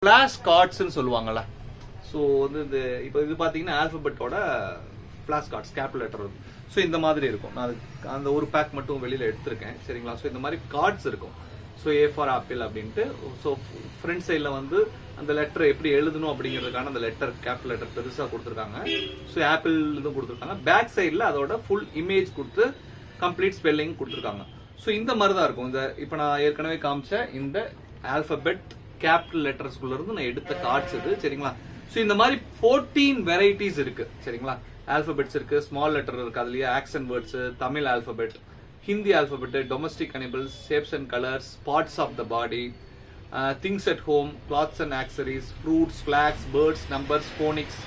Flash கார்ட்ஸ்னு சொல்லுவாங்கல்ல. So வந்து இந்த இப்போ இது பார்த்தீங்கன்னா ஆல்பபெட்டோட ஃபிளாஷ் கார்ட்ஸ் கேபிட்டல் லெட்டர் இருக்கும். ஸோ இந்த மாதிரி இருக்கும். நான் அந்த ஒரு பேக் மட்டும் வெளியில் எடுத்திருக்கேன் சரிங்களா. ஸோ இந்த மாதிரி கார்ட்ஸ் இருக்கும். ஸோ ஏ ஃபார் ஆப்பிள் அப்படின்ட்டு. ஸோ ஃப்ரண்ட் சைடில் வந்து அந்த லெட்டர் எப்படி எழுதணும் அப்படிங்கிறதுக்கான அந்த லெட்டர் கேபிட்டல் லெட்டர் பெருசாக கொடுத்துருக்காங்க. ஸோ ஆப்பிள் இதுவும் கொடுத்துருக்காங்க. பேக் சைடில் அதோட ஃபுல் இமேஜ் கொடுத்து கம்ப்ளீட் ஸ்பெல்லிங் கொடுத்துருக்காங்க. ஸோ இந்த மாதிரி தான் இருக்கும். இந்த இப்போ நான் ஏற்கனவே காமிச்ச இந்த ஆல்பபெட் கேபிட்டல் லெட்டர்ஸ்குள்ள இருந்து நான் எடுத்த கார்ட்ஸ் இது சரிங்களா. ஸோ இந்த மாதிரி 14 வெரைட்டிஸ் இருக்கு சரிங்களா. ஆல்பபெட்ஸ் இருக்கு, ஸ்மால் லெட்டர் இருக்கு, அதுலயே action words, Tamil alphabet, Hindi alphabet, domestic animals, shapes and colours, parts of the body, things at home, clothes and accessories, fruits, flags, birds, numbers, phonics,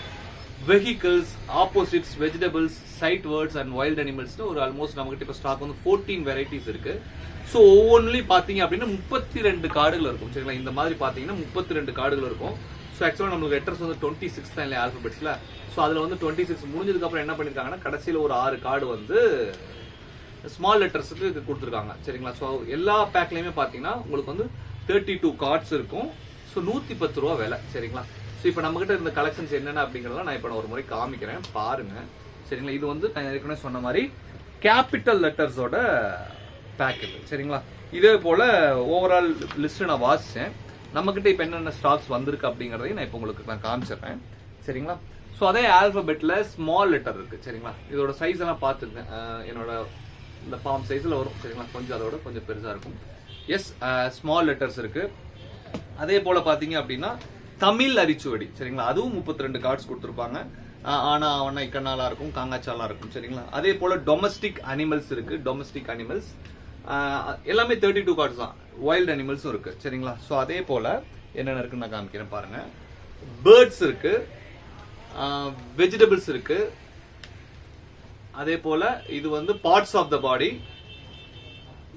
vehicles, opposites, vegetables, sight words and wild அனிமல்ஸ்னு ஒரு almost நம்மகிட்ட இப்போ stock வந்து 14 varieties இருக்கு. So ஒவ்வொன்றிலையும் பார்த்தீங்க அப்படின்னா 32 கார்டுகள் இருக்கும் சரிங்களா. இந்த மாதிரி பார்த்தீங்கன்னா 32 கார்டுகள் இருக்கும். ஸோ ஆக்சுவலாக நம்மளுக்கு லெட்டர்ஸ் வந்து 26 தான் இல்லை ஆல்பபெட்ஸில். ஸோ அதில் வந்து 26 முடிஞ்சதுக்கப்புறம் என்ன பண்ணியிருக்காங்கன்னா கடைசியில் ஒரு 6 கார்டு வந்து ஸ்மால் லெட்டர்ஸுக்கு கொடுத்துருக்காங்க சரிங்களா. ஸோ எல்லா பேக்லையுமே பார்த்தீங்கன்னா உங்களுக்கு வந்து 32 கார்ட்ஸ் இருக்கும். ஸோ 110 ரூபா விலை சரிங்களா. ஸோ இப்போ நம்மகிட்ட இருந்த கலெக்ஷன்ஸ் என்னென்ன அப்படிங்கிறத நான் இப்போ நான் ஒரு முறை காமிக்கிறேன் பாருங்க சரிங்களா. இது வந்து நான் ஏற்கனவே சொன்ன மாதிரி கேபிட்டல் லெட்டர்ஸோட பேக்கெட் சரிங்களா. இதே போல ஓவரால் லிஸ்ட் நான் வாசிச்சேன். நம்மகிட்ட இப்போ என்னென்ன ஸ்டாக்ஸ் வந்திருக்கு அப்படிங்கறதையும் நான் இப்போ உங்களுக்கு நான் காமிச்சிடுறேன் சரிங்களா. ஸோ அதே ஆல்பபெட்ல ஸ்மால் லெட்டர் இருக்கு சரிங்களா. இதோட சைஸ் எல்லாம் பார்த்துருக்கேன். என்னோட இந்த பாம் சைஸ்ல வரும் சரிங்களா. கொஞ்சம் அதோட கொஞ்சம் பெருசா இருக்கும். எஸ், ஸ்மால் லெட்டர்ஸ் இருக்கு. அதே போல பாத்தீங்க அப்படின்னா தமிழ் அரிச்சுவடி சரிங்களா. அதுவும் 32 கார்ட்ஸ் கொடுத்துருப்பாங்க. ஆனா அவனா இக்கண்ணாலா இருக்கும், காங்காச்சாலா இருக்கும் சரிங்களா. அதே போல டொமஸ்டிக் அனிமல்ஸ் இருக்கு. டொமஸ்டிக் அனிமல்ஸ் எல்லாமே 32 கார்ட்ஸ் தான். வைல்ட் அனிமல்ஸும் இருக்கு சரிங்களா. ஸோ அதே போல என்னென்ன இருக்குன்னு நான் காமிக்கிறேன் பாருங்க. பேர்ட்ஸ் இருக்கு, வெஜிடபிள்ஸ் இருக்கு. அதே போல இது வந்து பார்ட்ஸ் ஆஃப் த பாடி,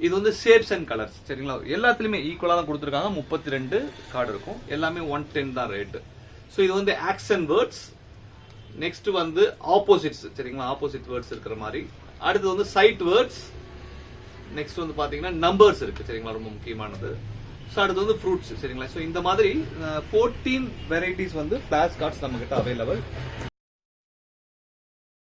இது வந்து ஷேப்ஸ் அண்ட் கலர்ஸ் சரிங்களா. எல்லாத்துலயுமே ஈக்குவலா தான் கொடுத்துருக்காங்க. 32 கார்டு இருக்கும். எல்லாமே 110 தான் ரேட்டு. ஸோ இது வந்து ஆக்சன் வேர்ட்ஸ். நெக்ஸ்ட் வந்து ஆப்போசிட்ஸ் சரிங்களா. ஆப்போசிட் வேர்ட்ஸ் இருக்கிற மாதிரி. அடுத்து வந்து சைட் வேர்ட்ஸ். நெக்ஸ்ட் வந்து பாத்தீங்கன்னா நம்பர்ஸ் இருக்கு சரிங்களா, ரொம்ப முக்கியமானது. ஸோ அடுத்து வந்து ஃப்ரூட்ஸ் சரிங்களா. ஸோ இந்த மாதிரி 14 வெரைட்டிஸ் வந்து ஃபிளாஷ் கார்ட்ஸ் நம்ம கிட்ட அவைலபிள்.